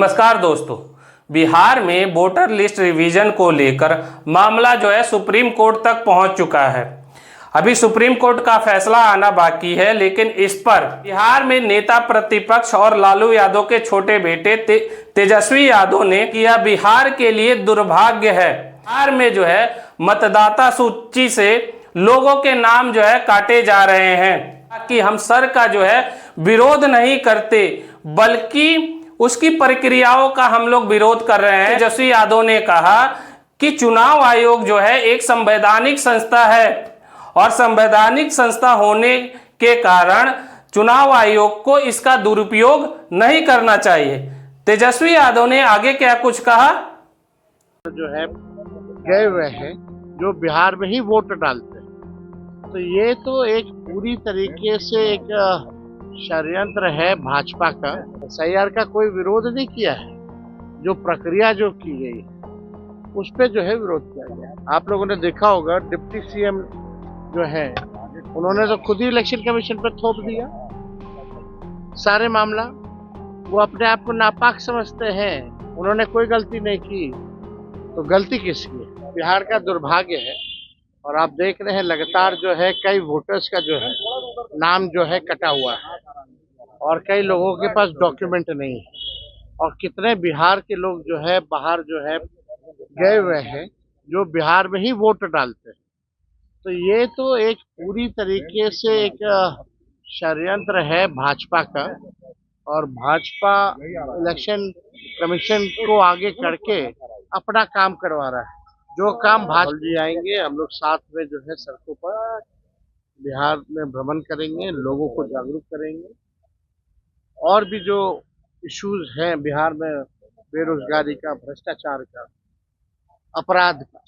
नमस्कार दोस्तों। बिहार में वोटर लिस्ट रिवीजन को लेकर मामला जो है सुप्रीम कोर्ट तक पहुंच चुका है। अभी सुप्रीम कोर्ट का फैसला आना बाकी है, लेकिन इस पर बिहार में नेता प्रतिपक्ष और लालू यादव के छोटे बेटे तेजस्वी यादव ने किया बिहार के लिए दुर्भाग्य है। बिहार में जो है मतदाता सूची से लोगों के नाम जो है काटे जा रहे हैं। कि हम सर का जो है विरोध नहीं करते, बल्कि उसकी प्रक्रियाओं का हम लोग विरोध कर रहे हैं। तेजस्वी यादव ने कहा कि चुनाव आयोग जो है एक संवैधानिक संस्था है और संवैधानिक संस्था होने के कारण चुनाव आयोग को इसका दुरुपयोग नहीं करना चाहिए। तेजस्वी यादव ने आगे क्या कुछ कहा। जो है गए हुए हैं जो बिहार में ही वोट डालते हैं, तो ये तो एक पूरी तरीके से एक षड्यंत्र है भाजपा का। एसआईआर का कोई विरोध नहीं किया है, जो प्रक्रिया जो की गई उस पे जो है विरोध किया गया। आप लोगों ने देखा होगा डिप्टी सीएम जो है उन्होंने तो खुद ही इलेक्शन कमीशन पे थोप दिया सारे मामला। वो अपने आप को नापाक समझते हैं, उन्होंने कोई गलती नहीं की, तो गलती किसकी है? बिहार का दुर्भाग्य है। और आप देख रहे हैं लगातार जो है कई वोटर्स का जो है नाम जो है कटा हुआ है और कई लोगों के पास डॉक्यूमेंट नहीं है। और कितने बिहार के लोग जो है बाहर जो है गए हुए हैं जो बिहार में ही वोट डालते हैं। तो ये तो एक पूरी तरीके से एक षड्यंत्र है भाजपा का। और भाजपा इलेक्शन कमीशन को आगे करके अपना काम करवा रहा है। जो काम भाजपा जी आएंगे, हम लोग साथ में जो है सड़कों पर बिहार में भ्रमण करेंगे, लोगों को जागरूक करेंगे। और भी जो इश्यूज हैं बिहार में, बेरोजगारी का, भ्रष्टाचार का, अपराध का,